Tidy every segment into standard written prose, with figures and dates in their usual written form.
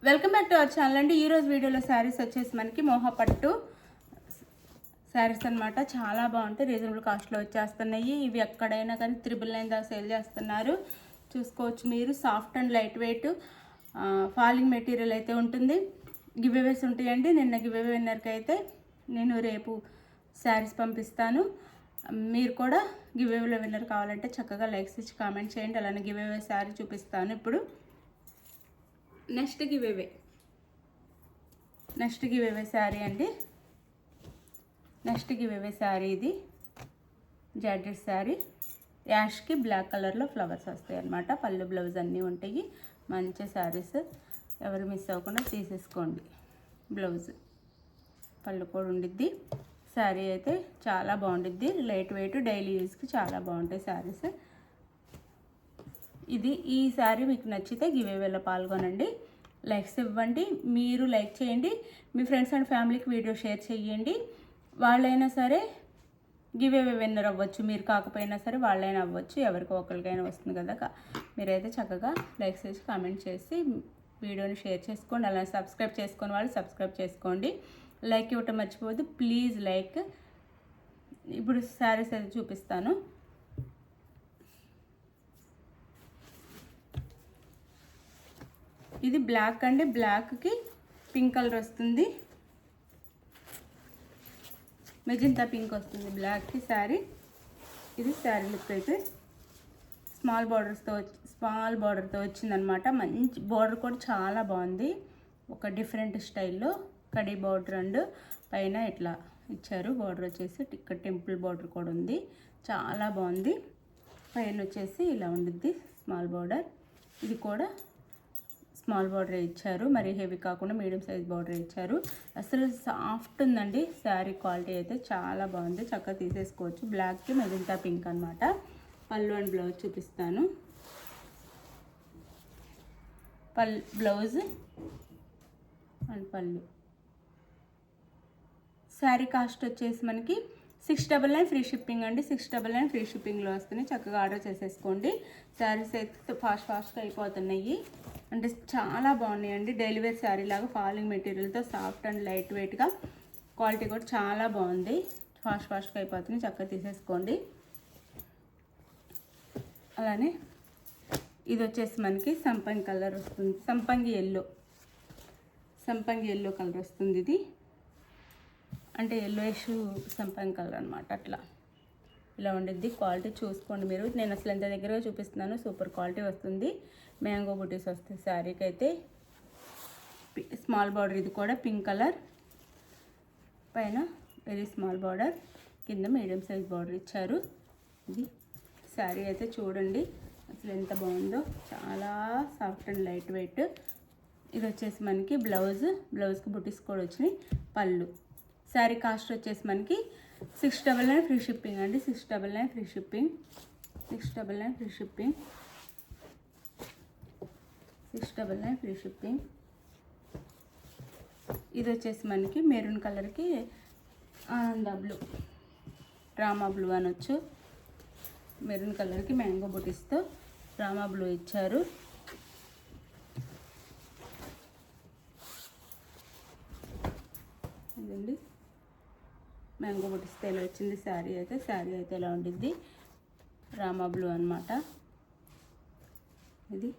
Welcome back to our channel అండి. ఈరోజు వీడియోలో శారీస్ వచ్చేసి మనకి మోహపట్టు శారీస్ అనమాట. చాలా బాగుంటాయి, రీజనబుల్ కాస్ట్లో వచ్చేస్తున్నాయి. ఇవి ఎక్కడైనా కానీ 999 దాకా సేల్ చేస్తున్నారు, చూసుకోవచ్చు మీరు. Soft and light weight falling material అయితే ఉంటుంది. గివ్ అవేస్ ఉంటాయండి. నిన్న గివ్ అవే విన్నర్కి అయితే నేను రేపు శారీస్ పంపిస్తాను. మీరు కూడా గివ్ అవేలో విన్నర్ కావాలంటే చక్కగా లైక్స్ ఇచ్చి కామెంట్ చేయండి. అలానే గివ్ అవే శారీ చూపిస్తాను ఇప్పుడు. నెక్స్ట్ గివ్ అవే శారీ అండి. నెక్స్ట్ గివ్ అవే శారీ ఇది జార్జెట్ శారీ. యాష్కి బ్లాక్ కలర్లో ఫ్లవర్స్ వస్తాయి అన్నమాట. పళ్ళు బ్లౌజ్ అన్నీ ఉంటాయి. మంచి శారీస్, ఎవరు మిస్ అవ్వకుండా తీసేసుకోండి. బ్లౌజ్ పళ్ళు కూడా ఉండిద్ది. శారీ అయితే చాలా బాగుండిద్ది, లైట్ వెయిట్, డైలీ యూస్కి చాలా బాగుంటాయి శారీస్. ఈ శారీ మీకు నచ్చితే గివ్ అవేలో పాల్గొనండి, లైక్స్ ఇవ్వండి. మీరు లైక్ చేయండి, మీ ఫ్రెండ్స్ అండ్ ఫ్యామిలీకి వీడియో షేర్ చేయండి. వాళ్ళైనా సరే గివ్ అవే విన్నర్ అవ్వచ్చు, మీరు కాకపోయినా సరే వాళ్ళైనా అవ్వచ్చు. ఎవరికి ఒకరికైనా వస్తుంది కదా. మీరైతే చక్కగా లైక్స్ చేసి కామెంట్ చేసి వీడియోని షేర్ చేసుకోండి. అలానే సబ్స్క్రైబ్ చేసుకుని వాళ్ళు సబ్స్క్రైబ్ చేసుకోండి. లైక్ ఇవ్వటం మర్చిపోవద్దు ప్లీజ్. లైక్ ఇప్పుడు శారీస్ అయితే చూపిస్తాను. ఇది బ్లాక్ అండి, బ్లాక్కి పింక్ కలర్ వస్తుంది, మెజంతా పింక్ వస్తుంది బ్లాక్కి శారీ. ఇది శారీ లుక్ అయితే స్మాల్ బార్డర్తో వచ్చిందనమాట. మంచి బార్డర్ కూడా చాలా బాగుంది. ఒక డిఫరెంట్ స్టైల్లో కడీ బార్డర్ అండ్ పైన ఇట్లా ఇచ్చారు. బార్డర్ వచ్చేసి ఇక్కడ టెంపుల్ బార్డర్ కూడా ఉంది, చాలా బాగుంది. పైన వచ్చేసి ఇలా ఉండిద్ది స్మాల్ బార్డర్. ఇది కూడా స్మాల్ బార్డర్ ఇచ్చారు, మరి హెవీ కాకుండా మీడియం సైజ్ బార్డర్ ఇచ్చారు. అసలు సాఫ్ట్ ఉందండి శారీ, క్వాలిటీ అయితే చాలా బాగుంది. చక్కగా తీసేసుకోవచ్చు. బ్లాక్కి మెజంతా పింక్ అనమాట. పళ్ళు అండ్ బ్లౌజ్ చూపిస్తాను. బ్లౌజ్ అండ్ పళ్ళు. శారీ కాస్ట్ వచ్చేసి మనకి 699 ఫ్రీ షిప్పింగ్ అండి. 699 ఫ్రీ షిప్పింగ్లో వస్తున్నాయి. చక్కగా ఆర్డర్ చేసేసుకోండి. శారీస్ అయితే ఫాస్ట్గా అయిపోతున్నాయి, అంటే చాలా బాగున్నాయండి. డైలీ వేర్ శారీ లాగా ఫాలింగ్ మెటీరియల్తో సాఫ్ట్ అండ్ లైట్ వెయిట్గా, క్వాలిటీ కూడా చాలా బాగుంది. ఫాస్ట్గా అయిపోతున్నాయి, చక్కగా తీసేసుకోండి. అలానే ఇది వచ్చేసి మనకి సంపంగి కలర్ వస్తుంది, సంపంగి ఎల్లో కలర్ వస్తుంది. ఇది అంటే ఎల్లోయిష్ సంపంగి కలర్ అనమాట. అట్లా ఇలా ఉండిద్ది. క్వాలిటీ చూసుకోండి మీరు. నేను అసలు ఎంత దగ్గరగా చూపిస్తున్నాను, సూపర్ క్వాలిటీ వస్తుంది. మ్యాంగో బుటీస్ వస్తాయి శారీకి అయితే. స్మాల్ బార్డర్, ఇది కూడా పింక్ కలర్, పైన వెరీ స్మాల్ బార్డర్, కింద మీడియం సైజ్ బార్డర్ ఇచ్చారు. ఇది శారీ అయితే చూడండి అసలు ఎంత బాగుందో, చాలా సాఫ్ట్ అండ్ లైట్ వెయిట్. ఇది వచ్చేసి మనకి బ్లౌజ్కి బుటీస్ కూడా వచ్చినాయి. పళ్ళు. శారీ కాస్ట్ వచ్చేసి మనకి 699 ఫ్రీ షిప్పింగ్ అండి. 699 free shipping. 699 free shipping. 699 free shipping. ఇది వచ్చేసి మనకి మెరూన్ కలర్కి ఆనంద బ్లూ, రామా బ్లూ అనొచ్చు. మెరూన్ కలర్కి మ్యాంగో బుటీస్తో రామా బ్లూ ఇచ్చారు. ఇదండి మ్యాంగో బుటీస్తో ఇలా వచ్చింది శారీ అయితే ఇలా ఉండిద్ది. రామా బ్లూ అనమాట. ఇది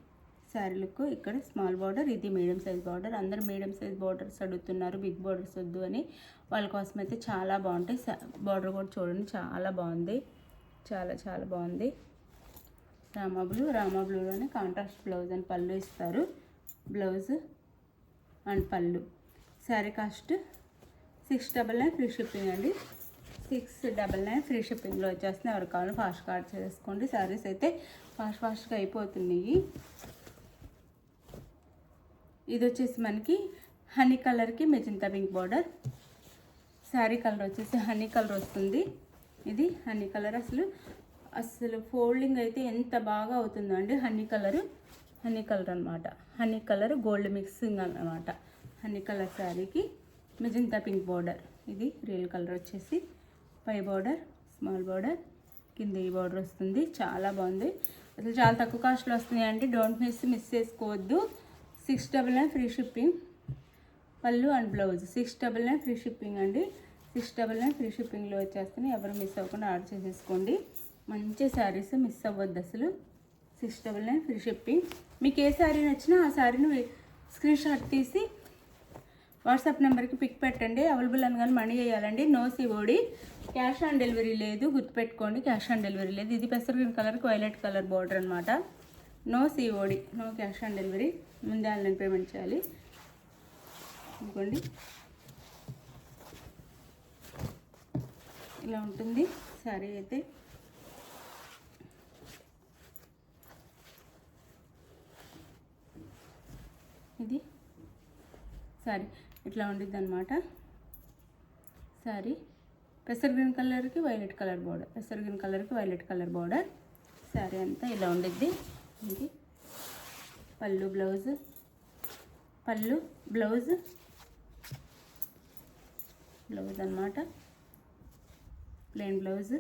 శారీ లుక్. ఇక్కడ స్మాల్ బార్డర్, ఇది మీడియం సైజ్ బార్డర్. అందరూ మీడియం సైజ్ బార్డర్స్ అడుగుతున్నారు, బిగ్ బార్డర్స్ వద్దు అని. వాళ్ళ కోసం అయితే చాలా బాగుంటాయి. బార్డర్ కూడా చూడండి చాలా బాగుంది, చాలా బాగుంది. రామా బ్లూలోనే కాంట్రాస్ట్ బ్లౌజ్ అండ్ పళ్ళు ఇస్తారు. బ్లౌజ్ అండ్ పళ్ళు. శారీ కాస్ట్ 699 ఫ్రీ షిప్పింగ్ అండి. 699 ఫ్రీ షిప్పింగ్లో వచ్చేస్తున్నాయి. ఎవరు కావాలో ఫాస్ట్గా ఆర్డర్ చేసుకోండి. శారీస్ అయితే ఫాస్ట్గా అయిపోతున్నాయి. ఇది వచ్చేసి మనకి హనీ కలర్కి magenta pink border. Sari colour వచ్చేసి హనీ కలర్ వస్తుంది. ఇది హనీ కలర్. అసలు ఫోల్డింగ్ అయితే ఎంత బాగా అవుతుందో అండి. హనీ కలర్ అనమాట. హనీ కలర్ గోల్డ్ మిక్సింగ్ అనమాట. హనీ కలర్ శారీకి మెజంతా పింక్ బార్డర్. ఇది రియల్ కలర్ వచ్చేసి పై బార్డర్, స్మాల్ బార్డర్, కింద ఈ బార్డర్ వస్తుంది. చాలా బాగుంది. అసలు చాలా తక్కువ కాస్ట్లో వస్తున్నాయి అండి. డోంట్ మిస్ చేసుకోవద్దు. 699 ఫ్రీ షిప్పింగ్. పళ్ళు అండ్ బ్లౌజ్ 699 ఫ్రీ షిప్పింగ్ అండి. 699 ఫ్రీ షిప్పింగ్లో వచ్చేస్తాను. ఎవరు మిస్ అవ్వకుండా ఆర్డర్ చేసేసుకోండి. మంచి శారీస్, మిస్ అవ్వద్దు అసలు. 699 ఫ్రీ షిప్పింగ్. మీకు ఏ శారీ నచ్చినా ఆ శారీని స్క్రీన్ షాట్ తీసి వాట్సాప్ నెంబర్కి పిక్ పెట్టండి. అవైలబుల్ అనగానే మనీ వేయాలండి. No COD, cash on delivery లేదు, గుర్తుపెట్టుకోండి. క్యాష్ ఆన్ డెలివరీ లేదు. ఇది పెసర్ గ్రీన్ కలర్కి వైలెట్ కలర్ బార్డర్ అనమాట. No COD, no cash on delivery. ముందే ఆన్లైన్ పేమెంట్ చేయాలి. అనుకోండి, ఇలా ఉంటుంది శారీ అయితే. ఇది శారీ ఇట్లా ఉండిద్ది అనమాట. శారీ పెసర్ గ్రీన్ కలర్కి వైలెట్ కలర్ బార్డర్, పెసర్ గ్రీన్ కలర్కి వైలెట్ కలర్ బార్డర్. శారీ అంతా ఇలా ఉండిద్ది. ఇది పళ్ళు, బ్లౌజ్, పళ్ళు బ్లౌజ్, బ్లౌజ్ అనమాట. Plain blouse.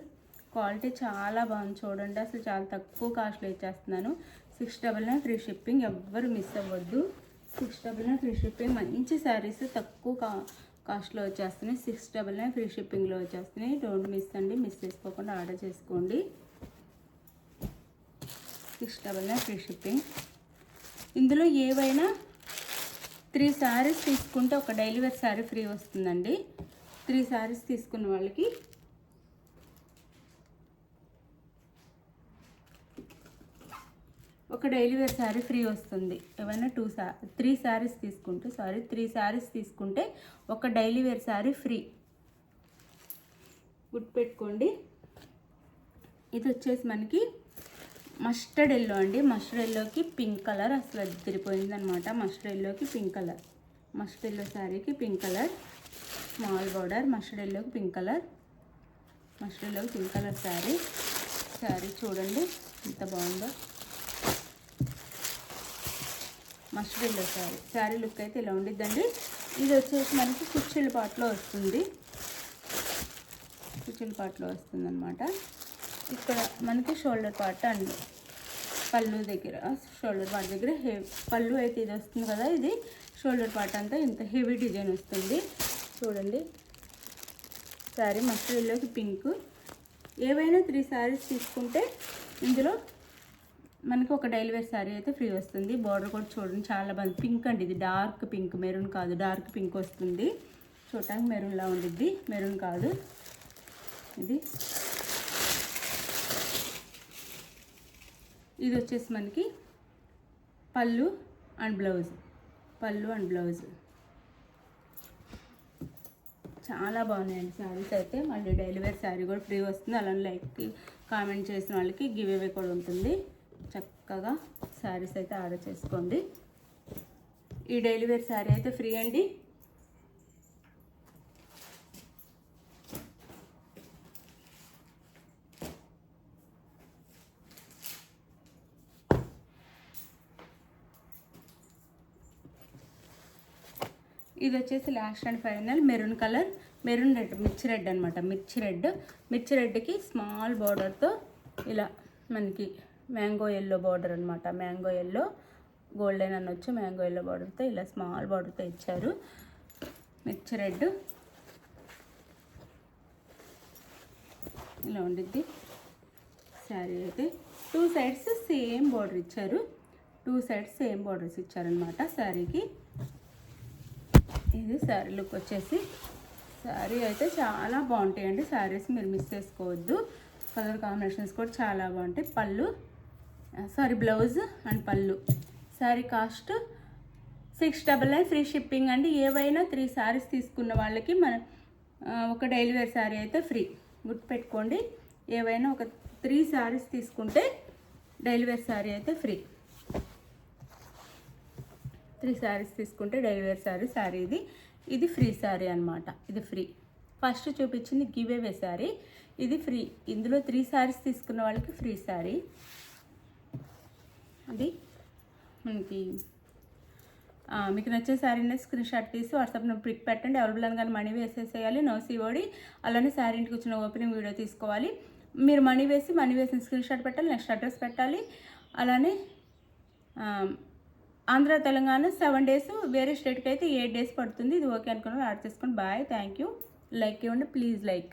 క్వాలిటీ చాలా బాగుంది చూడండి. అసలు చాలా తక్కువ కాస్ట్లో ఇచ్చేస్తున్నాను. 699 ఫ్రీ షిప్పింగ్. ఎవ్వరు మిస్ అవ్వద్దు. 699 ఫ్రీ షిప్పింగ్. మంచి శారీస్ తక్కువ కాస్ట్లో వచ్చేస్తున్నాయి. 699 ఫ్రీ షిప్పింగ్లో వచ్చేస్తున్నాయి. డోంట్ మిస్ అండి. మిస్ చేసుకోకుండా ఆర్డర్ చేసుకోండి. 699 ఫ్రీ షిప్పింగ్. ఇందులో ఏవైనా 3 శారీస్ తీసుకుంటే ఒక డైలీ వేర్ శారీ ఫ్రీ వస్తుందండి. 3 శారీస్ తీసుకున్న వాళ్ళకి ఒక డైలీ వేర్ శారీ ఫ్రీ వస్తుంది. ఏమైనా 3 శారీస్ తీసుకుంటే 3 శారీస్ తీసుకుంటే ఒక డైలీ వేర్ శారీ ఫ్రీ. గుర్తుపెట్టుకోండి. ఇది వచ్చేసి మనకి మస్టర్డ్ ఎల్లో అండి. మస్టర్డ్ ఎల్లోకి పింక్ కలర్ అసలు అదిరిపోయింది అనమాట. మస్టర్డ్ ఎల్లోకి పింక్ కలర్, మస్టర్డ్ ఎల్లో శారీకి pink colour, small border, mustard ఎల్లోకి పింక్ కలర్, మస్టర్డ్ ఎల్లోకి పింక్ కలర్ శారీ. శారీ చూడండి ఎంత బాగుందో. Mustard yellow sari. Sari look అయితే ఇలా ఉండిద్దండి. ఇది వచ్చేసి మనకి కుచ్చిళ్ళ పాటలో వస్తుంది. కుచ్చిళ్ళ పాటలో వస్తుంది అనమాట. ఇక్కడ మనకి షోల్డర్ పార్ట్ అండ్ పళ్ళు దగ్గర, షోల్డర్ పార్ట్ దగ్గర పళ్ళు అయితే ఇది వస్తుంది కదా. ఇది షోల్డర్ పార్ట్ అంతా ఇంత హెవీ డిజైన్ వస్తుంది చూడండి. శారీ మస్టర్డ్ ఎల్లోకి పింక్. ఏవైనా 3 శారీస్ తీసుకుంటే ఇందులో మనకి ఒక డైలీ వేర్ శారీ అయితే ఫ్రీ వస్తుంది. బార్డర్ కూడా చూడండి చాలా బాగుంది. పింక్ అండి. ఇది డార్క్ పింక్, మెరూన్ కాదు, డార్క్ పింక్ వస్తుంది. చూడటానికి మెరూన్లా ఉండిద్ది, మెరూన్ కాదు. ఇది వచ్చేసి మనకి పళ్ళు అండ్ బ్లౌజ్, పళ్ళు అండ్ బ్లౌజ్. చాలా బాగున్నాయండి శారీస్ అయితే. మళ్ళీ డైలీ వేర్ శారీ కూడా ఫ్రీ వస్తుంది. అలానే లైక్ కామెంట్ చేసిన వాళ్ళకి గివ్ అవే కూడా ఉంటుంది. చక్కగా శారీస్ అయితే ఆర్డర్ చేసుకోండి. ఈ డైలీ వేర్ శారీ అయితే ఫ్రీ అండి. ఇది వచ్చేసి last and final maroon colour, maroon red, మిర్చి రెడ్ అనమాట. మిర్చి రెడ్కి స్మాల్ బార్డర్తో ఇలా మనకి మ్యాంగో ఎల్లో బార్డర్ అనమాట. మ్యాంగో ఎల్లో, గోల్డెన్ అనొచ్చు. మ్యాంగో ఎల్లో బార్డర్తో ఇలా స్మాల్ బార్డర్తో ఇచ్చారు. మిర్చి రెడ్ ఇలా ఉండిద్ది శారీ అయితే. 2 సైడ్స్ సేమ్ బార్డర్ ఇచ్చారు. 2 సైడ్స్ సేమ్ బార్డర్స్ ఇచ్చారనమాట శారీకి. ఇది శారీ లుక్ వచ్చేసి. శారీ అయితే చాలా బాగుంటాయండి శారీస్, మీరు మిస్ చేసుకోవద్దు. కలర్ కాంబినేషన్స్ కూడా చాలా బాగుంటాయి. పళ్ళు బ్లౌజ్ అండ్ పళ్ళు. శారీ కాస్ట్ 699 ఫ్రీ షిప్పింగ్ అండి. ఏవైనా 3 శారీస్ తీసుకున్న వాళ్ళకి ఒక డైలీ వేర్ శారీ అయితే ఫ్రీ. గుర్తుపెట్టుకోండి. ఏవైనా ఒక 3 శారీస్ తీసుకుంటే డైలీ వేర్ శారీ అయితే ఫ్రీ. 3 శారీస్ తీసుకుంటే డైలీ వేర్ శారీ ఇది ఫ్రీ శారీ అనమాట. ఇది ఫ్రీ. ఫస్ట్ చూపించింది గివ్ అవే శారీ, ఇది ఫ్రీ. ఇందులో 3 శారీస్ తీసుకున్న వాళ్ళకి ఫ్రీ శారీ. అది మనకి మీకు నచ్చే శారీని స్క్రీన్ షాట్ తీసి వాట్సాప్లో పిక్ పెట్టండి. అవైలబుల్ అనగానే మనీ వేసేసేయాలి. No COD. అలానే శారీ ఇంటికి వచ్చిన ఓపెనింగ్ వీడియో తీసుకోవాలి. మీరు మనీ వేసిన స్క్రీన్ షాట్ పెట్టాలి. నెక్స్ట్ అడ్రస్ పెట్టాలి. అలానే ఆంధ్ర తెలంగాణ 7 డేస్, వేరే స్టేట్కి అయితే 8 డేస్ పడుతుంది. ఇది ఓకే అనుకున్నాను, యాడ్ చేసుకోండి. Bye, thank you. లైక్ ఇవ్వండి ప్లీజ్, లైక్.